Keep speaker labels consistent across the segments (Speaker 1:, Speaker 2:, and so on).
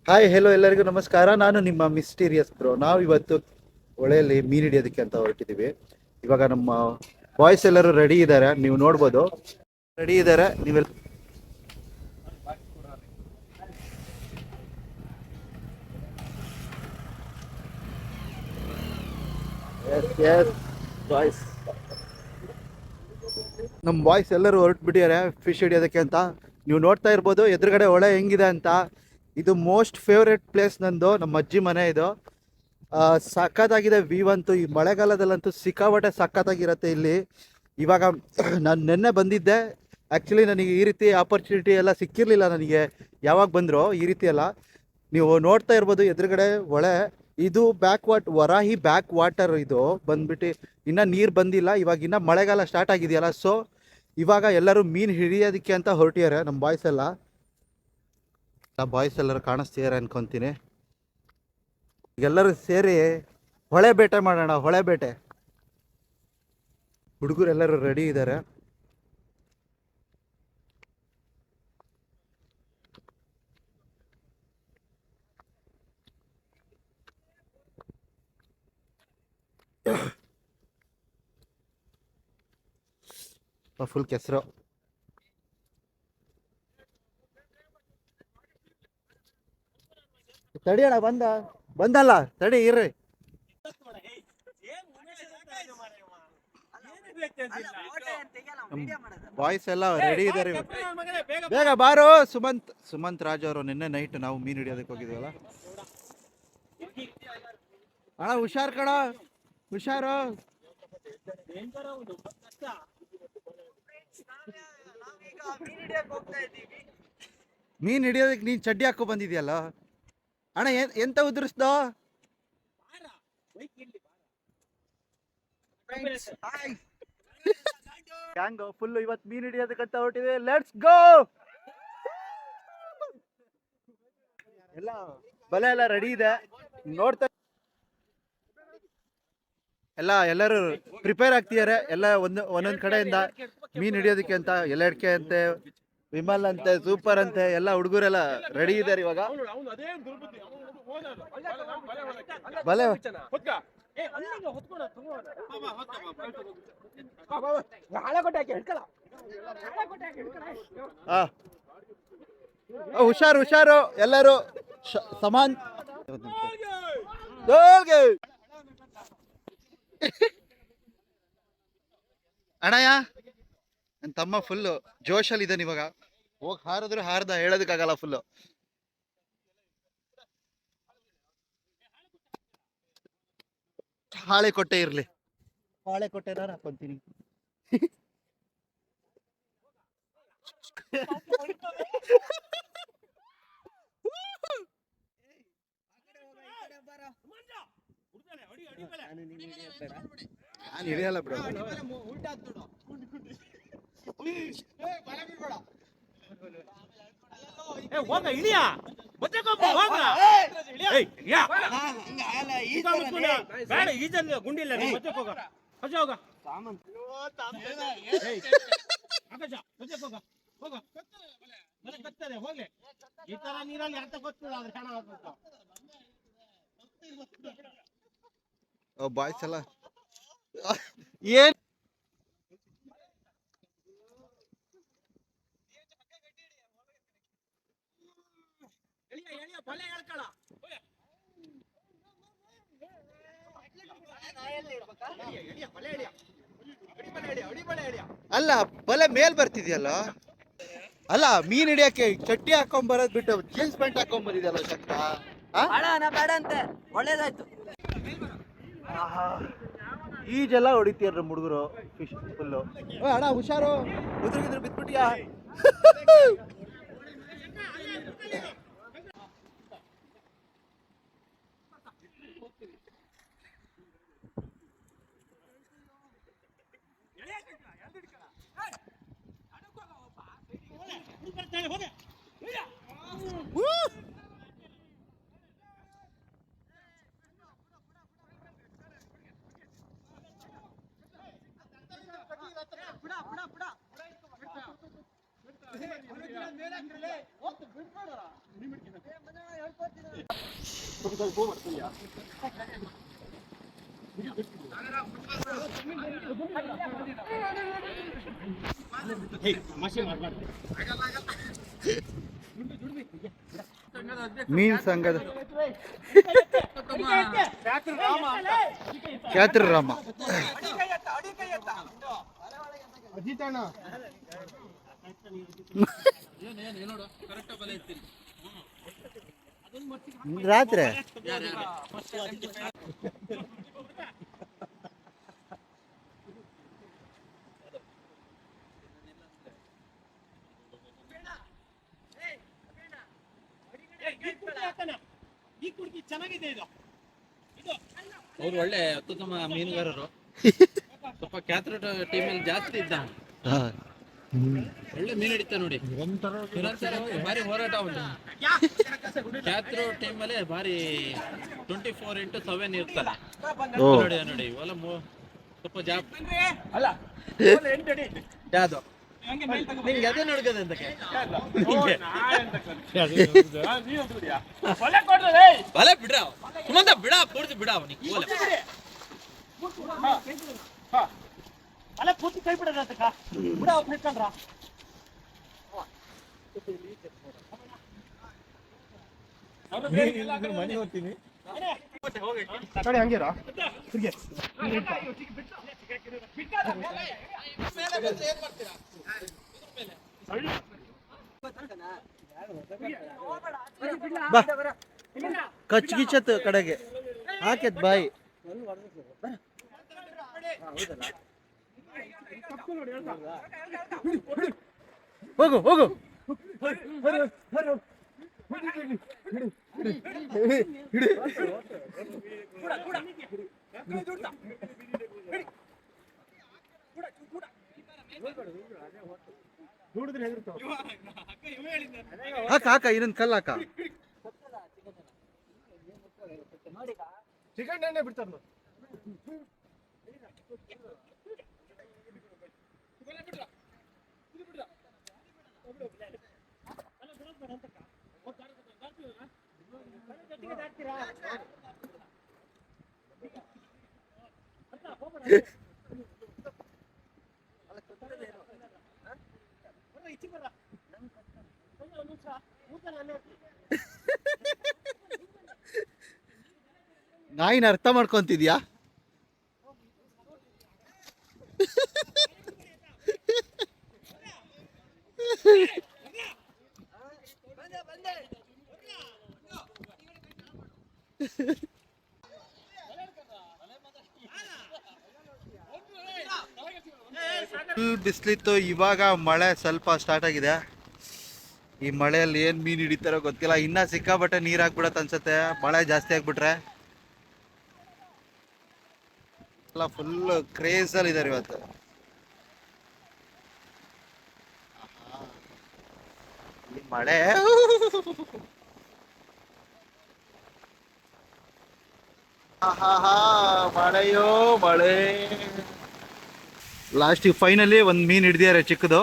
Speaker 1: Hi hello ಎಲ್ಲರಿಗೂ ನಮಸ್ಕಾರ. ನಾನು ನಿಮ್ಮ ಮಿಸ್ಟೀರಿಯಸ್ ಬ್ರೋ. ನಾವು ಇವತ್ತು ಹೊಳೆಯಲ್ಲಿ ಮೀನು ಹಿಡಿಯೋದಕ್ಕೆ ಅಂತ ಹೊರಟಿದ್ದೀವಿ. ಇವಾಗ ನಮ್ಮ ಬಾಯ್ಸ್ ಎಲ್ಲರೂ ರೆಡಿ ಇದ್ದಾರೆ, ನೀವು ನೋಡ್ಬೋದು. ರೆಡಿ ಇದ್ದಾರೆ ನೀವೆಲ್ಲ. ಬಾಯ್ಸ್, ನಮ್ಮ ಬಾಯ್ಸ್ ಎಲ್ಲರೂ ಹೊರಟ್ಬಿಟ್ಟಿದ್ದಾರೆ ಫಿಶ್ ಹಿಡಿಯೋದಕ್ಕೆ ಅಂತ. ನೀವು ನೋಡ್ತಾ ಇರ್ಬೋದು ಎದುರುಗಡೆ ಹೊಳೆ ಹೆಂಗಿದೆ ಅಂತ. ಇದು ಮೋಸ್ಟ್ ಫೇವ್ರೆಟ್ ಪ್ಲೇಸ್ ನಂದು, ನಮ್ಮ ಅಜ್ಜಿ ಮನೆ ಇದು. ಸಖತ್ತಾಗಿದೆ ವ್ಯೂ ಅಂತೂ. ಈ ಮಳೆಗಾಲದಲ್ಲಂತೂ ಸಿಕ್ಕಾಪಟ್ಟೆ ಸಖತ್ತಾಗಿರುತ್ತೆ ಇಲ್ಲಿ. ಇವಾಗ ನಾನು ನಿನ್ನೆ ಬಂದಿದ್ದೆ. ಆ್ಯಕ್ಚುಲಿ ನನಗೆ ಈ ರೀತಿ ಆಪರ್ಚುನಿಟಿ ಎಲ್ಲ ಸಿಕ್ಕಿರಲಿಲ್ಲ ನನಗೆ. ಯಾವಾಗ ಬಂದರೂ ಈ ರೀತಿ ಎಲ್ಲ ನೀವು ನೋಡ್ತಾ ಇರ್ಬೋದು ಎದುರುಗಡೆ ಹೊಳೆ. ಇದು ವರಾಹಿ ಬ್ಯಾಕ್ ವಾಟರ್. ಇದು ಬಂದ್ಬಿಟ್ಟು ಇನ್ನೂ ನೀರು ಬಂದಿಲ್ಲ, ಇವಾಗ ಇನ್ನೂ ಮಳೆಗಾಲ ಸ್ಟಾರ್ಟ್ ಆಗಿದೆಯಲ್ಲ. ಸೊ ಇವಾಗ ಎಲ್ಲರೂ ಮೀನು ಹಿಡಿಯೋದಕ್ಕೆ ಅಂತ ಹೊರಟಿದ್ದಾರೆ ನಮ್ಮ ಬಾಯ್ಸ್ ಎಲ್ಲ. ಬಾಯ್ಸ್ ಎಲ್ಲರೂ ಕಾಣಿಸ್ತಿದ್ದಾರೆ ಅನ್ಕೊತೀನಿ. ಎಲ್ಲರೂ ಸೇರಿ ಹೊಳೆ ಬೇಟೆ ಮಾಡೋಣ, ಹೊಳೆ ಬೇಟೆ. ಹುಡುಗರು ಎಲ್ಲರೂ ರೆಡಿ ಇದ್ದಾರೆ. ಫುಲ್ ಕೆಸರು. ತಡಿ ಅಣ್ಣ, ಬಂದಲ್ಲ ತಡಿ ಇರ್ರಿ. ಬಾಯ್ಸ್ ಎಲ್ಲ ರೆಡಿ ಇದ್ದಾರೆ. ಬೇಗ ಬಾರೋ ಸುಮಂತ್ ರಾಜ್ ಅವರು. ನಿನ್ನೆ ನೈಟ್ ನಾವು ಮೀನು ಹಿಡಿಯೋದಕ್ಕೆ ಹೋಗಿದ್ವಲ್ಲ ಅಣ್ಣ. ಹುಷಾರ್ ಕಣ, ಹುಷಾರು. ಮೀನ್ ಹಿಡಿಯೋದಕ್ಕೆ ನೀನ್ ಚಡ್ಡಿ ಹಾಕೋ ಬಂದಿದ್ಯಲ್ಲ ಅಣ್ಣ. ಎಂತ ಉದುರಿಸ್ದೋ? ಗ್ಯಾಂಗ್ ಫುಲ್ ಇವತ್ತು ಮೀನ್ ಹಿಡಿಯೋದಕ್ಕಂತ ಹೊರಟಿದೆ. Let's go. ಎಲ್ಲ ಬಲೆ ಎಲ್ಲ ರೆಡಿ ಇದೆ, ನೋಡ್ತಾ ಎಲ್ಲರೂ ಪ್ರಿಪೇರ್ ಆಗ್ತಿದ್ದಾರೆ. ಎಲ್ಲ ಒಂದೊಂದ್ ಕಡೆಯಿಂದ ಮೀನ್ ಹಿಡಿಯೋದಕ್ಕೆ ಅಂತ. ಎಲ್ಲಡ್ಕೆ ಅಂತೆ, ವಿಮಲ್ ಅಂತೆ, ಸೂಪರ್ ಅಂತೆ, ಎಲ್ಲ ಹುಡುಗರೆಲ್ಲ ರೆಡಿ ಇದ್ದಾರೆ ಇವಾಗ. ಬಲೆ ಹುಷಾರು ಹುಷಾರು ಎಲ್ಲರೂ. ಸಮಾನ್ ಅಣ್ಣಯ್ಯ, ನನ್ನ ತಮ್ಮ ಫುಲ್ಲು ಜೋಶಲ್ಲಿ ಇದ್ದಾನೆ ಇವಾಗ. ಹೋಗಿ ಹಾರಿದ್ರು ಹಾರ್ದ, ಹೇಳೋದಕ್ಕಾಗಲ್ಲ ಫುಲ್ಲು. ಹಾಳೆ ಕೊಟ್ಟೆ ಇರ್ಲಿ, ಹಾಳೆ ಕೊಟ್ಟೆ ನಾನು ಹಾಕೊಂತೀನಿ. ನಾನು ಹಿಡಿಯಲ್ಲ ಬಿಡು.
Speaker 2: ಹೋಗ ಇಳಿಯ ಬೇಡ, ಈಜಲ್ಲಿ ಗುಂಡಿಲ್ಲ. ಮತ್ತೆ ಹೋಗ ಹೊಸ ಹೋಗ ಹೋಗ ಕತ್ತದೆ ಹೋಗ್ಲಿ. ಈ ತರ ನೀರಲ್ಲಿ ಅಂತ ಗೊತ್ತಿಲ್ಲ, ಅದ್ರ ಹಣ ಆಗ್ಬೇಕು.
Speaker 1: ಬಾಯ್ಸ್ ಎಲ್ಲ ಏನ್ ಅಲ್ಲ, ಬಲೆ ಮೇಲ್ ಬರ್ತಿದ್ಯಲ್ಲ. ಅಲ್ಲ, ಮೀನ್ ಹಿಡಿಯಕ್ಕೆ ಚಟ್ಟಿ ಹಾಕೊಂಡ್ ಬರೋದ್ ಬಿಟ್ಟು ಜೀನ್ಸ್ ಪ್ಯಾಂಟ್ ಹಾಕೊಂಡ್ ಬಂದಿದ್ಯಲ್ಲ ಶಕ್ತ.
Speaker 3: ಬೇಡ ಅಂತೆ, ಒಳ್ಳೇದಾಯ್ತು.
Speaker 1: ಈಜೆಲ್ಲ ಹೊಡಿತೀರ ಹುಡುಗರು ಫಿಶ್ ಫುಲ್ಲು. ಅಣ್ಣ ಹುಷಾರು, ಉದ್ರಿಗಿದ್ರು ಬಿದ್ಬಿಟ್ಟಿಯಾ? ಮೀನ್ ಸಂಘದ ಖ್ಯಾತ್ರ ರಾಮ. ರಾತ್ರಿ
Speaker 2: ಈ ಕುಡ್ಕಿ ಚೆನ್ನಾಗಿದೆ ಇದು.
Speaker 4: ಅವ್ರು ಒಳ್ಳೆ ಅತ್ಯುತ್ತಮ ಮೀನುಗಾರರು. ಸ್ವಲ್ಪ ಕ್ಯಾತ್ರ ಟೀಮಲ್ಲಿ ಜಾಸ್ತಿ ಇದ್ದ. ಒಳ್ಳೆ ಮೀನು ಹಿಡಿತ ನೋಡಿ. ನಿರಂತರವಾಗಿ ಭಾರಿ ಹೋರಾಟ ಅವನು. ಕ್ಯಾತ್ರ ಟೀಮಲ್ಲಿ ಭಾರಿ 24/7 ಇರ್ತಾರೆ. ನೋಡಿ ನೋಡಿ ಇವೆಲ್ಲ ಸ್ವಲ್ಪ ಜಾಬ್
Speaker 2: ಅಲ್ಲ
Speaker 4: ಯಾವ್ದು ನಿಂಗೆ ಅದೇ ನೋಡ್ಕದೆ ಅಂತಕ್ಕೆ ಬಲೆ ಬಿಡ್ರ ಸುಮಂತ ಬಿಡ ಪೂರ್ತಿ ಬಿಡ ಅವನಿಗೆ
Speaker 2: ಅಲ್ಲ ಪೂರ್ತಿ ಕೈ ಬಿಡೋದ ಬಿಡ ಅವ್ರು ನಿಂತ್ಕೊಂಡ್ರ
Speaker 4: ಮನೆ ಹೋಗ್ತೀನಿ
Speaker 2: ಹಂಗಿರ
Speaker 1: ಬಾ ಕಚ್ ಗಿಚ್ಚತ್ ಕಡೆಗೆ ಹಾಕತ್ ಬಾಯಿ. ಹೋಗು ಹೋಗು ಹಾಕ ಹಾಕ ಇನ್ನೊಂದು ಕಲ್ಲು ಹಾಕ.
Speaker 2: ಚಿಕನ್ ಎಣ್ಣೆ ಬಿಡ್ತಾರ
Speaker 1: ನಾಯಿನ ಅರ್ಥ ಮಾಡ್ಕೊಂತಿದ್ಯಾ? ಫುಲ್ ಬಿಸಿಲಿತ್ತು, ಇವಾಗ ಮಳೆ ಸ್ವಲ್ಪ ಸ್ಟಾರ್ಟ್ ಆಗಿದೆ. ಈ ಮಳೆಯಲ್ಲಿ ಏನು ಮೀನು ಹಿಡಿತಾರೋ ಗೊತ್ತಿಲ್ಲ. ಇನ್ನ ಸಿಕ್ಕಾಪಟ್ಟೆ ನೀರು ಹಾಕ್ಬಿಡತ್ತೆ ಅನ್ಸುತ್ತೆ ಮಳೆ ಜಾಸ್ತಿ ಆಗ್ಬಿಟ್ರೆ. ಎಲ್ಲ ಫುಲ್ ಕ್ರೇಜಲ್ಲಿ ಇದ್ದಾರೆ ಇವತ್ತು. ಈ ಮಳೆ ಮಳೆಯೋ ಮಳೆ. ಲಾಸ್ಟಿಗೆ ಫೈನಲಿ ಒಂದು ಮೀನು ಹಿಡ್ದಿದ್ದಾರೆ ಚಿಕ್ಕದು.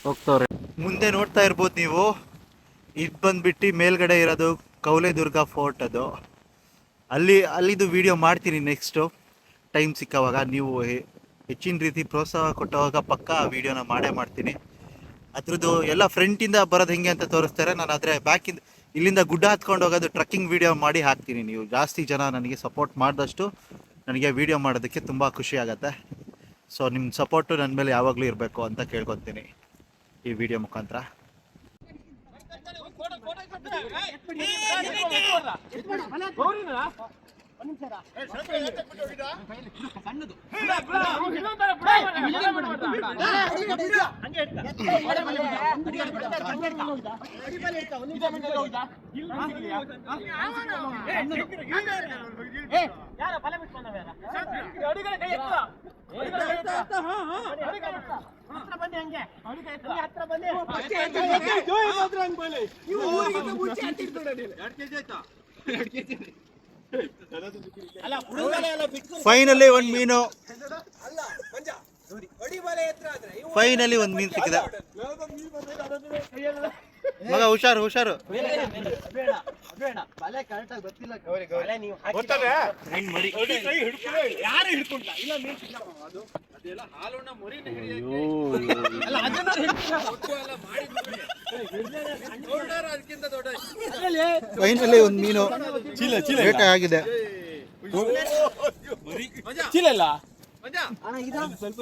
Speaker 1: ಹೋಗ್ತವ್ರೆ. ಮುಂದೆ ನೋಡ್ತಾ ಇರ್ಬೋದು ನೀವು, ಇದು ಬಂದ್ಬಿಟ್ಟು ಮೇಲ್ಗಡೆ ಇರೋದು ಕೌಲೆದುರ್ಗ ಫೋರ್ಟ್. ಅದು ಅಲ್ಲಿದು ವಿಡಿಯೋ ಮಾಡ್ತೀನಿ ನೆಕ್ಸ್ಟು ಟೈಮ್ ಸಿಕ್ಕವಾಗ. ನೀವು ಹೆಚ್ಚಿನ ರೀತಿ ಪ್ರೋತ್ಸಾಹ ಕೊಟ್ಟವಾಗ ಪಕ್ಕ ವಿಡಿಯೋನ ಮಾಡೇ ಮಾಡ್ತೀನಿ. ಅದ್ರದ್ದು ಎಲ್ಲ ಫ್ರಂಟಿಂದ ಬರೋದು ಹೆಂಗೆ ಅಂತ ತೋರಿಸ್ತಾರೆ. ನಾನು ಆದರೆ ಬ್ಯಾಕಿಂದ ಇಲ್ಲಿಂದ ಗುಡ್ಡ ಹತ್ಕೊಂಡು ಹೋಗೋದು ಟ್ರಕ್ಕಿಂಗ್ ವಿಡಿಯೋ ಮಾಡಿ ಹಾಕ್ತೀನಿ. ನೀವು ಜಾಸ್ತಿ ಜನ ನನಗೆ ಸಪೋರ್ಟ್ ಮಾಡಿದಷ್ಟು ನನಗೆ ವಿಡಿಯೋ ಮಾಡೋದಕ್ಕೆ ತುಂಬ ಖುಷಿ ಆಗುತ್ತೆ. ಸೊ ನಿಮ್ಮ ಸಪೋರ್ಟು ನನ್ನ ಮೇಲೆ ಯಾವಾಗಲೂ ಇರಬೇಕು ಅಂತ ಕೇಳ್ಕೊತೀನಿ ಈ ವಿಡಿಯೋ ಮುಖಾಂತರ.
Speaker 2: ಅಲ್ಲ ಹುಡುಗನೇ ಎಲ್ಲ ಬಿಟ್ಟು
Speaker 1: ಫೈನಲಿ ಒಂದು ಮೀನು, ಫೈನಲಿ ಒಂದು ಮೀನು ಸಿಕ್ಕಿದೆ. ಮಗ ಹುಷಾರು ಹುಷಾರು.
Speaker 3: ಬಲೆ ಕರೆಕ್ಟಾಗಿ ಗೊತ್ತಿಲ್ಲ.
Speaker 2: ಯಾರು ಹಿಡ್ಕೊಂಡ ಇಲ್ಲ
Speaker 4: ಅದೆಲ್ಲ ಹಾಲುಣ್ಣ ಮರಿನ
Speaker 2: ಅಲ್ಲ ಅದನ್ನ
Speaker 4: ಅದಕ್ಕಿಂತ ದೊಡ್ಡ
Speaker 1: ಫೈನಲಿ ಒಂದು ಮೀನು ಬೇಟೆ ಆಗಿದೆ.
Speaker 2: ಚೀಲ ಇಲ್ಲ
Speaker 3: ಅಣ್ಣ
Speaker 2: ಸ್ವಲ್ಪ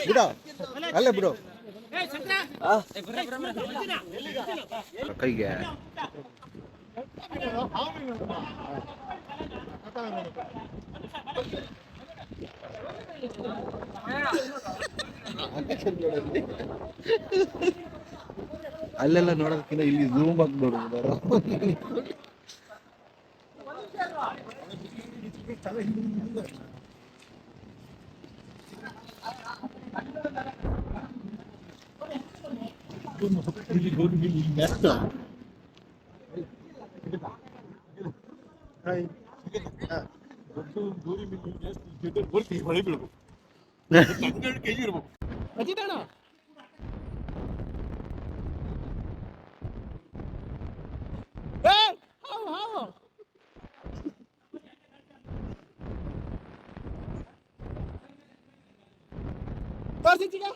Speaker 1: ಬಿಡು ಅಲ್ಲೇ ಬಿಡು ಕೈಗೆ. ಅಲ್ಲೆಲ್ಲ ನೋಡೋದಕ್ಕಿಂತ ಇಲ್ಲಿ ಝೂಮ್ ಆಗಿ ನೋಡ್ಬೋದು.
Speaker 2: ಅಜಿತಣ್ಣ ತೋರ್ಸಿಗ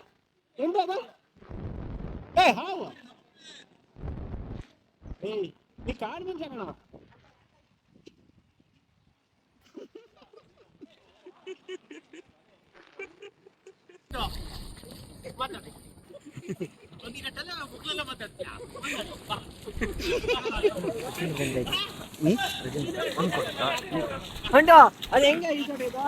Speaker 2: ಎಂತ ಅದು ಹಾವು ನೀ ಕಾಡು ಮನುಷ್ಯ ಕಣ.
Speaker 3: ಹೊಂಡು ಅದು ಹೆಂಗೆ ಈಸಾಡೋದು?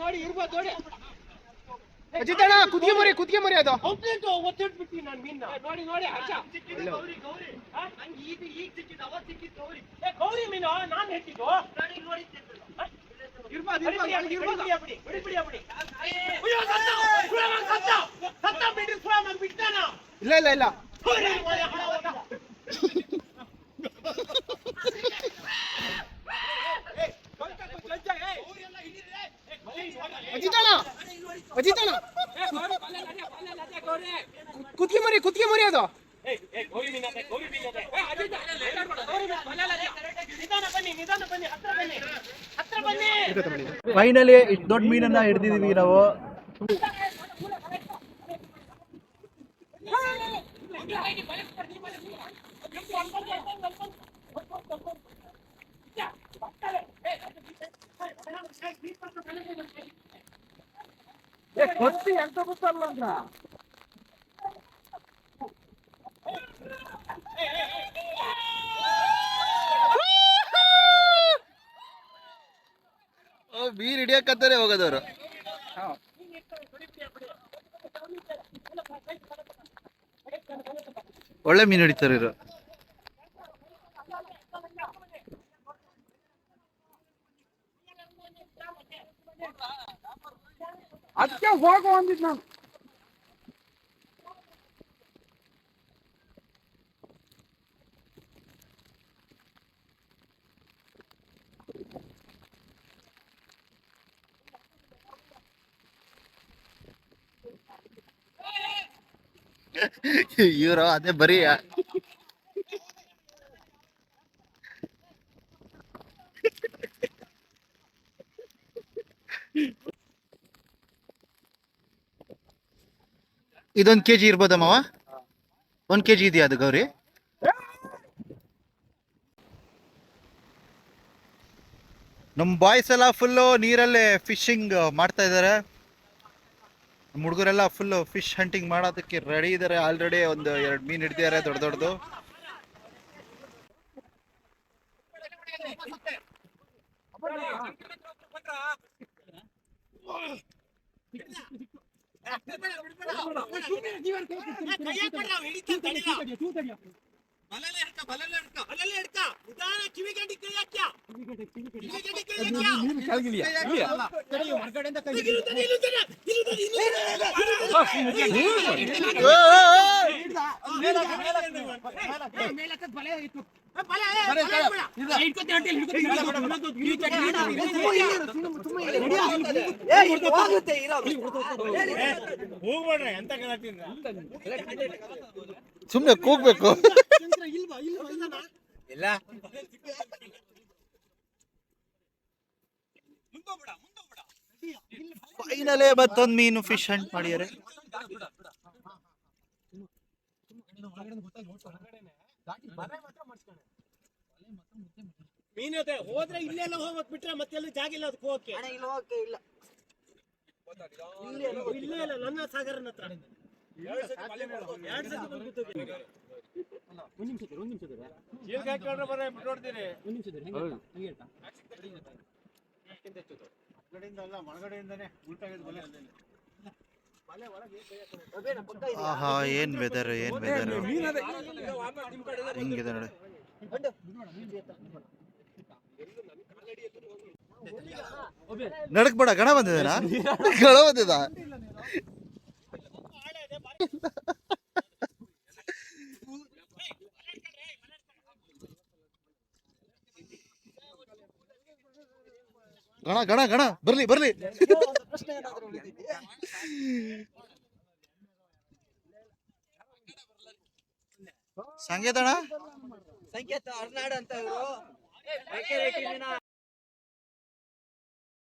Speaker 2: ನೋಡಿ ಇರ್ಬೋದು ನೋಡಿ. ಅಜಿತಣ್ಣ ಕುದ್ಗೆ ಮರಿ ಅದು ಒತ್ತಿಟ್ಬಿಟ್ಟಿ ನಾನು ಮೀನ್ನ ನೋಡಿ ನೋಡಿ ಗೌರಿ ಮೀನು ನಾನು ಹೆಚ್ಚಿದ್ದು ಇಲ್ಲ ಇಲ್ಲ ಇಲ್ಲ ಅಜಿತಣ್ಣ ಕುದ್ಗೆ ಮರಿ ಅದು.
Speaker 1: ಫೈನಲಿ ಇಷ್ಟು ದೊಡ್ಡ ಮೀನನ್ನ ಹಿಡ್ದಿದೀವಿ ನಾವು.
Speaker 2: ಎಂತ ಗೊತ್ತಲ್ಲ ಅಂದ್ರ
Speaker 1: ಮೀನ್ ಹಿಡಿಯಕಂತಾನೆ ಹೋಗೋದವ್ರು. ಒಳ್ಳೆ ಮೀನ್ ಹಿಡಿತಾರೆ ಇವರು.
Speaker 2: ಅದಕ್ಕೆ ಹೋಗು ಅಂದಿದ್ ನಾನು.
Speaker 1: ಇವರು ಅದೇ ಬರೀ ಇದೊಂದು ಕೆಜಿ ಇರ್ಬೋದಮ್ಮವ? 1 kg ಇದೆಯಾ ಅದು ಗೌರಿ? ನಮ್ಮ ಬಾಯ್ಸ್ ಎಲ್ಲ ಫುಲ್ಲು ನೀರಲ್ಲೇ ಫಿಶಿಂಗ್ ಮಾಡ್ತಾ ಇದ್ದಾರೆ. ನಮ್ಮ ಹುಡುಗರೆಲ್ಲ ಫುಲ್ಲು ಫಿಶ್ ಹಂಟಿಂಗ್ ಮಾಡೋದಕ್ಕೆ ರೆಡಿ ಇದ್ದಾರೆ. ಆಲ್ರೆಡಿ ಒಂದು 2 ಮೀನು ಹಿಡ್ದಿದ್ದಾರೆ ದೊಡ್ಡ ದೊಡ್ಡದು. ಸುಮ್ಮನೆ ಕೂಗ್ಬೇಕು. ಫೈನಲೇ ಮತ್ತೊಂದು ಮೀನು ಫಿಶ್ ಹಂಟ್ ಮಾಡಿದ್ದಾರೆ.
Speaker 2: ಮೀನು ಹೋದ್ರೆ ಇಲ್ಲೆಲ್ಲ ಹೋಗ್ಬೇಕು ಬಿಟ್ರೆ ಮತ್ತೆಲ್ಲ ಜಾಗ ಇಲ್ಲ ಅದಕ್ಕೆ ಹೋಗಕ್ಕೆ. ಇಲ್ಲೇ ಇಲ್ಲ ನನ್ನ ಸಾಗರನ ಹತ್ರ.
Speaker 1: ಆಹಾ ಏನ್ ವೆದರ್ ಹಿಂಗಿದೆ ನೋಡಿ. ನಡಕ್ ಬೇಡ, ಗಣ ಬಂದಿದ್ದೇನಾ? ಗಣ ಬಂದಿದ. ಗಣ ಗಣ ಗಣ ಬರ್ಲಿ ಬರ್ಲಿ. ಸಂಗೀತಣ್ಣ
Speaker 3: ಸಂಕೇತ ಅರ್ನಾಡ್ ಅಂತ ಇವರು